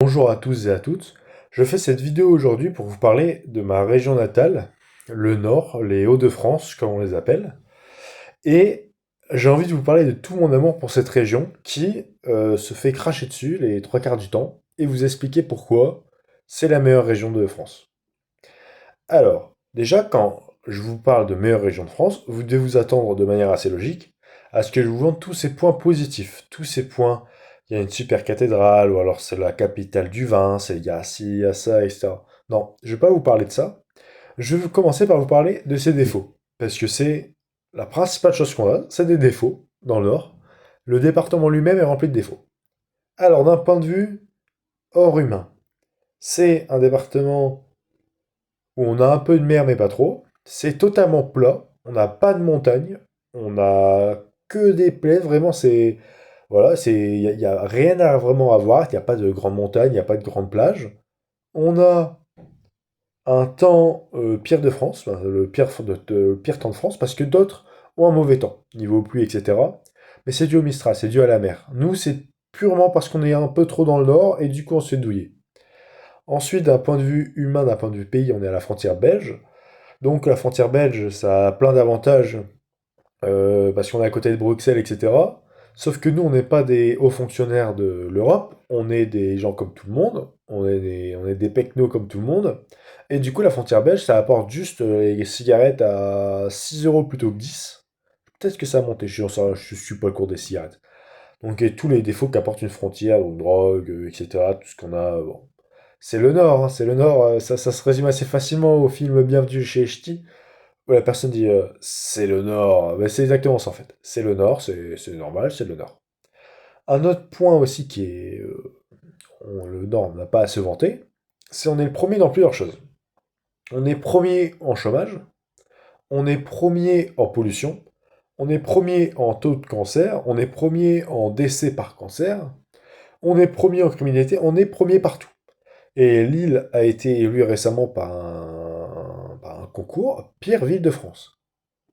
Bonjour à tous et à toutes. Je fais cette vidéo aujourd'hui pour vous parler de ma région natale, le Nord, les Hauts-de-France, comme on les appelle. Et j'ai envie de vous parler de tout mon amour pour cette région qui se fait cracher dessus les trois quarts du temps et vous expliquer pourquoi c'est la meilleure région de France. Alors, déjà, quand je vous parle de meilleure région de France, vous devez vous attendre de manière assez logique à ce que je vous vende tous ces points positifs, tous ces points. Il y a une super cathédrale, ou alors c'est la capitale du vin, il y a ci, il y a ça, etc. Non, je ne vais pas vous parler de ça. Je vais commencer par vous parler de ses défauts. Parce que c'est la principale chose qu'on a, c'est des défauts dans le Nord. Le département lui-même est rempli de défauts. Alors, d'un point de vue hors humain, c'est un département où on a un peu de mer mais pas trop. C'est totalement plat, on n'a pas de montagne, on a que des plaines, vraiment c'est... Voilà, y a rien à vraiment à voir, il n'y a pas de grande montagne, il n'y a pas de grande plage. On a un temps pire de France, enfin, le pire temps de France, parce que d'autres ont un mauvais temps, niveau pluie, etc. Mais c'est dû au Mistral, c'est dû à la mer. Nous, c'est purement parce qu'on est un peu trop dans le nord, et du coup on se fait douiller. Ensuite, d'un point de vue humain, d'un point de vue pays, on est à la frontière belge. Donc la frontière belge, ça a plein d'avantages parce qu'on est à côté de Bruxelles, etc. Sauf que nous, on n'est pas des hauts fonctionnaires de l'Europe, on est des gens comme tout le monde, on est des pecnos comme tout le monde. Et du coup, la frontière belge, ça apporte juste les cigarettes à 6 euros plutôt que 10. Peut-être que ça a monté, je suis pas le cours des cigarettes. Donc, et tous les défauts qu'apporte une frontière, donc drogue, etc., tout ce qu'on a, bon. C'est le Nord, hein, c'est le Nord, ça se résume assez facilement au film Bienvenue chez Ch'ti, où la personne dit c'est le Nord. Ben, c'est exactement ça en fait. C'est le Nord, c'est normal, c'est le Nord. Un autre point aussi qui est. Le Nord n'a pas à se vanter, c'est on est le premier dans plusieurs choses. On est premier en chômage, on est premier en pollution, on est premier en taux de cancer, on est premier en décès par cancer, on est premier en criminalité, on est premier partout. Et Lille a été élue récemment par un concours pire ville de France.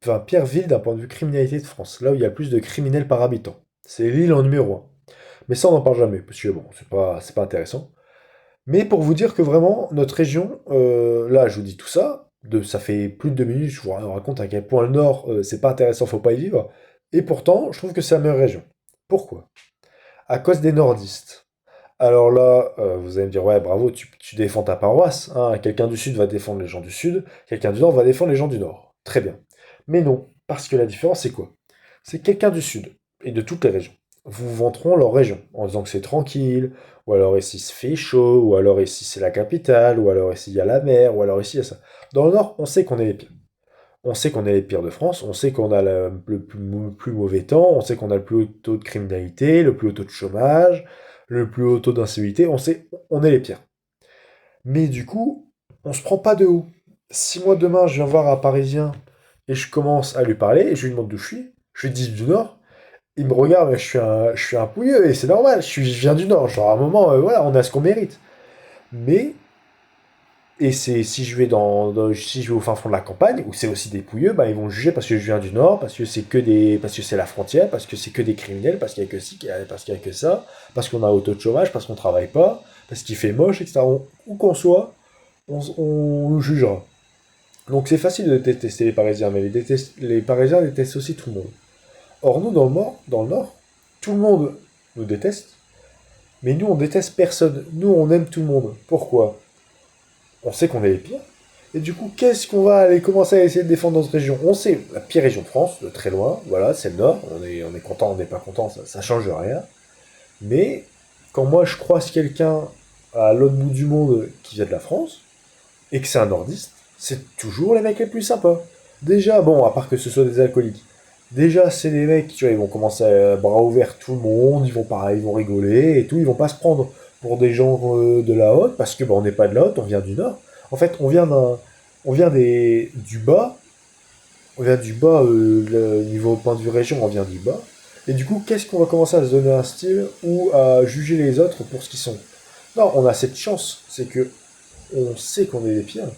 Enfin, pire ville d'un point de vue criminalité de France, là où il y a le plus de criminels par habitant. C'est l'île en numéro un. Mais ça, on n'en parle jamais, parce que bon, c'est pas intéressant. Mais pour vous dire que vraiment, notre région, là, je vous dis tout ça, ça fait plus de 2 minutes, je vous raconte à quel point le Nord, c'est pas intéressant, faut pas y vivre. Et pourtant, je trouve que c'est la meilleure région. Pourquoi? À cause des nordistes. Alors là, vous allez me dire, ouais, bravo, tu défends ta paroisse, hein. Quelqu'un du Sud va défendre les gens du Sud, quelqu'un du Nord va défendre les gens du Nord. Très bien. Mais non, parce que la différence, c'est quoi? C'est que quelqu'un du Sud, et de toutes les régions, vous vanteront leur région, en disant que c'est tranquille, ou alors ici il se fait chaud, ou alors ici c'est la capitale, ou alors ici il y a la mer, ou alors ici il y a ça. Dans le Nord, on sait qu'on est les pires. On sait qu'on est les pires de France, on sait qu'on a le plus mauvais temps, on sait qu'on a le plus haut taux de criminalité, le plus haut taux de chômage, le plus haut taux d'insécurité, on sait, on est les pires. Mais du coup, on se prend pas de haut. Si moi demain je viens voir un Parisien et je commence à lui parler et je lui demande d'où je lui dis du Nord, il me regarde, mais je suis un pouilleux et c'est normal, je viens du Nord. Genre à un moment, voilà, on a ce qu'on mérite. Mais et c'est si je vais si je vais au fin fond de la campagne où c'est aussi des pouilleux, bah ils vont juger parce que je viens du Nord, parce que c'est la frontière, parce que c'est que des criminels, parce qu'il y a que ci, parce qu'il y a que ça, parce qu'on a un taux de chômage, parce qu'on travaille pas, parce qu'il fait moche, etc. Où qu'on soit, on nous jugera. Donc c'est facile de détester les Parisiens, mais les Parisiens détestent aussi tout le monde. Or nous dans le Nord, tout le monde nous déteste, mais nous on déteste personne. Nous on aime tout le monde. Pourquoi? On sait qu'on est les pires. Et du coup, qu'est-ce qu'on va aller commencer à essayer de défendre notre région? On sait, la pire région de France, de très loin, voilà, c'est le Nord. On est content, on n'est pas content, ça change rien. Mais quand moi je croise quelqu'un à l'autre bout du monde qui vient de la France, et que c'est un nordiste, c'est toujours les mecs les plus sympas. Déjà, bon, à part que ce soit des alcooliques, déjà c'est des mecs, tu vois, ils vont commencer à bras ouverts tout le monde, ils vont rigoler et tout, ils vont pas se prendre pour des gens de la haute, parce que bah, on n'est pas de la haute, on vient du nord. En fait, on vient du bas, niveau point de vue région, on vient du bas. Et du coup, qu'est-ce qu'on va commencer à se donner un style ou à juger les autres pour ce qu'ils sont? Non, on a cette chance, c'est que on sait qu'on est les pires,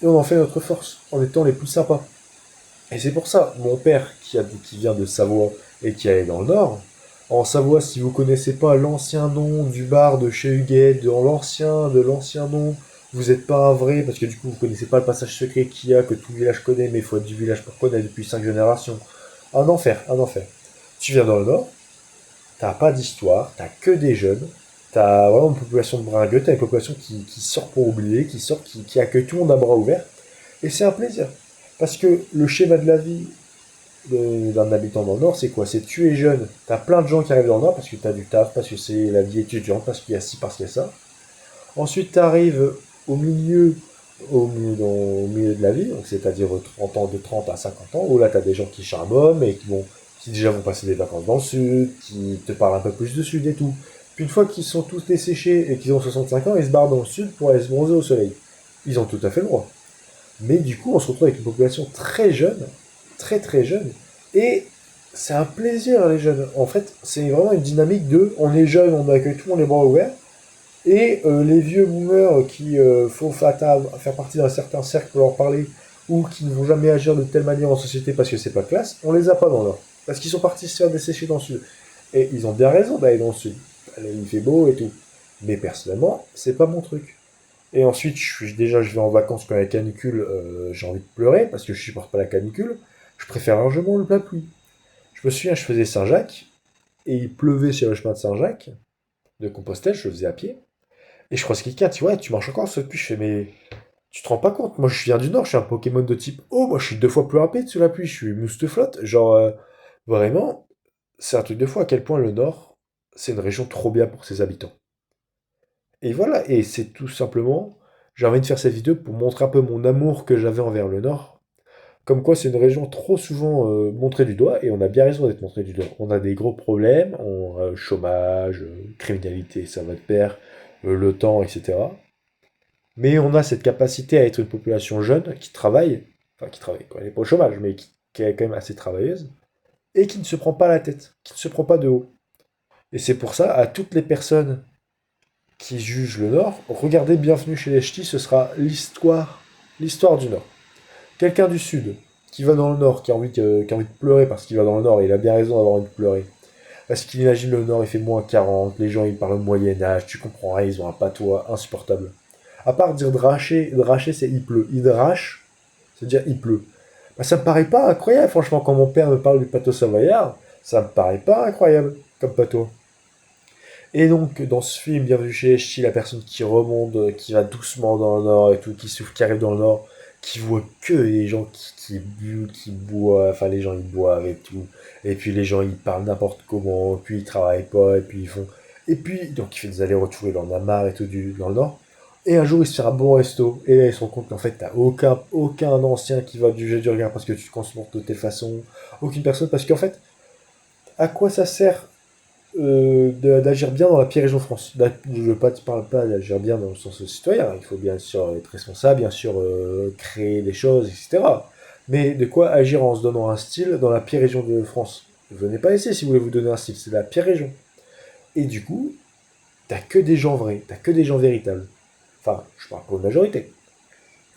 et on en fait notre force, en étant les plus sympas. Et c'est pour ça, mon père, qui vient de Savoie et qui allait dans le Nord, En Savoie, si vous connaissez pas l'ancien nom du bar de chez Huguet, de l'ancien nom, vous n'êtes pas un vrai, parce que du coup, vous connaissez pas le passage secret qu'il y a, que tout le village connaît, mais il faut être du village pour connaître depuis 5 générations. Un enfer, un enfer. Tu viens dans le Nord, t'as pas d'histoire, t'as que des jeunes, t'as vraiment une population de bringueux, t'as une population qui sort pour oublier, qui sort, qui accueille tout le monde à bras ouverts, et c'est un plaisir. Parce que le schéma de la vie d'un habitant dans le Nord, c'est quoi? C'est tu es jeune, t'as plein de gens qui arrivent dans le Nord parce que t'as du taf, parce que c'est la vie étudiante, parce qu'il y a ci, parce qu'il y a ça. Ensuite, t'arrives au milieu, au milieu de la vie, donc c'est-à-dire 30 ans, de 30 à 50 ans, où là t'as des gens qui charbonnent et qui déjà vont passer des vacances dans le Sud, qui te parlent un peu plus du Sud et tout. Puis une fois qu'ils sont tous desséchés et qu'ils ont 65 ans, ils se barrent dans le Sud pour aller se bronzer au soleil. Ils ont tout à fait le droit. Mais du coup, on se retrouve avec une population très jeune, très très jeune, et c'est un plaisir les jeunes. En fait, c'est vraiment une dynamique de on est jeune, on accueille tout le monde les bras ouverts, et les vieux boomers qui faut faire partie d'un certain cercle pour leur parler, ou qui ne vont jamais agir de telle manière en société parce que c'est pas classe, on les a pas dans l'ordre. Parce qu'ils sont partis se faire dessécher dans le sud. Et ils ont bien raison d'aller dans le sud. Allez, il fait beau et tout. Mais personnellement, c'est pas mon truc. Et ensuite, déjà, je vais en vacances quand il y a la canicule, j'ai envie de pleurer parce que je supporte pas la canicule. Je préfère largement la pluie. Je me souviens, je faisais Saint-Jacques et il pleuvait sur le chemin de Saint-Jacques, de Compostelle, je le faisais à pied. Et je croise quelqu'un, tu vois, tu marches encore sur la pluie. Je fais, mais tu te rends pas compte, moi je viens du Nord, je suis un Pokémon de type eau, moi je suis 2 fois plus rapide sous la pluie, je suis Mouste-flotte. Genre, vraiment, c'est un truc de fou à quel point le Nord, c'est une région trop bien pour ses habitants. Et voilà, et c'est tout simplement, j'ai envie de faire cette vidéo pour montrer un peu mon amour que j'avais envers le Nord. Comme quoi, c'est une région trop souvent montrée du doigt, et on a bien raison d'être montré du doigt. On a des gros problèmes, chômage, criminalité, ça va de pair, le temps, etc. Mais on a cette capacité à être une population jeune qui travaille, enfin qui travaille, quand elle n'est pas au chômage, mais qui est quand même assez travailleuse, et qui ne se prend pas la tête, qui ne se prend pas de haut. Et c'est pour ça, à toutes les personnes qui juge le Nord, regardez Bienvenue chez les Ch'tis, ce sera l'histoire du Nord. Quelqu'un du Sud qui va dans le Nord, qui a envie de pleurer parce qu'il va dans le Nord, et il a bien raison d'avoir envie de pleurer. Parce qu'il imagine le Nord, il fait -40, les gens ils parlent au Moyen-Âge, tu comprends rien, ils ont un patois insupportable. À part dire dracher c'est il pleut. Il drache, c'est-à-dire il pleut. Bah, ça me paraît pas incroyable, franchement, quand mon père me parle du patois savoyard, ça me paraît pas incroyable comme patois. Et donc, dans ce film, Bienvenue chez les Ch'tis, la personne qui remonte, qui va doucement dans le nord et tout, qui souffle, qui arrive dans le nord, qui voit que les gens qui boivent, enfin les gens ils boivent et tout. Et puis les gens ils parlent n'importe comment, et puis ils travaillent pas, et puis ils font. Et puis, donc il fait des allers-retours, il en a marre et tout dans le nord. Et un jour il se fait un bon resto, et là il se rend compte qu'en fait t'as aucun ancien qui va du jet du regard parce que tu te comportes de telle façon, aucune personne, parce qu'en fait, à quoi ça sert d'agir bien dans la pire région de France. Je ne parle pas d'agir bien dans le sens citoyen, il faut bien sûr être responsable, bien sûr créer des choses, etc. Mais de quoi agir en se donnant un style dans la pire région de France? Venez pas ici si vous voulez vous donner un style, c'est la pire région. Et du coup, t'as que des gens vrais, t'as que des gens véritables. Enfin, je parle pour une majorité.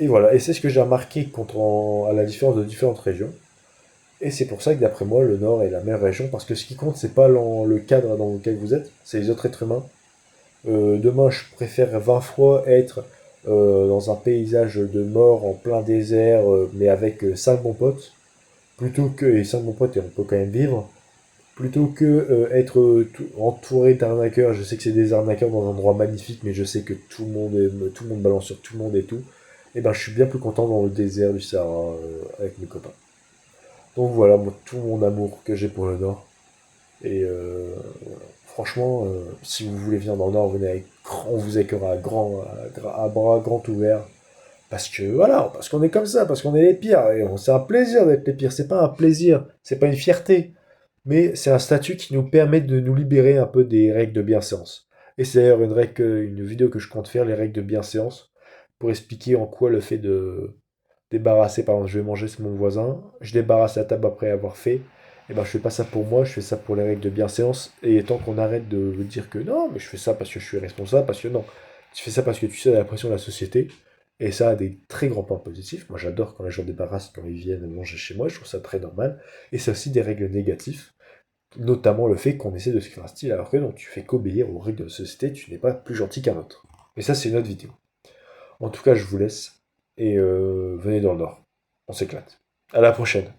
Et voilà, et c'est ce que j'ai remarqué à la différence de différentes régions. Et c'est pour ça que d'après moi, le Nord est la meilleure région, parce que ce qui compte, c'est pas le cadre dans lequel vous êtes, c'est les autres êtres humains. Demain, je préfère 20 fois être dans un paysage de mort en plein désert, mais avec 5 bons potes, plutôt que, et 5 bons potes, et on peut quand même vivre, plutôt que être entouré d'arnaqueurs. Je sais que c'est des arnaqueurs dans un endroit magnifique, mais je sais que tout le monde balance sur tout le monde et tout. Et ben, je suis bien plus content dans le désert du Sahara avec mes copains. Donc voilà, tout mon amour que j'ai pour le Nord. Et franchement, si vous voulez venir dans le Nord, venez on vous accueillera à bras grand ouverts. Parce que voilà, parce qu'on est comme ça, parce qu'on est les pires. Et c'est un plaisir d'être les pires. C'est pas un plaisir, c'est pas une fierté. Mais c'est un statut qui nous permet de nous libérer un peu des règles de bienséance. Et c'est d'ailleurs une vidéo que je compte faire, les règles de bienséance, pour expliquer en quoi le fait de débarrasser, par exemple, je vais manger chez mon voisin, je débarrasse la table après avoir fait, et ben je fais pas ça pour moi, je fais ça pour les règles de bienséance, et tant qu'on arrête de dire que non, mais je fais ça parce que je suis responsable, parce que non, tu fais ça parce que tu sais la pression de la société, et ça a des très grands points positifs, moi j'adore quand les gens débarrassent, quand ils viennent manger chez moi, je trouve ça très normal, et c'est aussi des règles négatives, Notamment le fait qu'on essaie de se créer un style alors que non, tu fais qu'obéir aux règles de la société, tu n'es pas plus gentil qu'un autre. Mais ça, c'est une autre vidéo. En tout cas, je vous laisse et venez dans le Nord. On s'éclate. À la prochaine.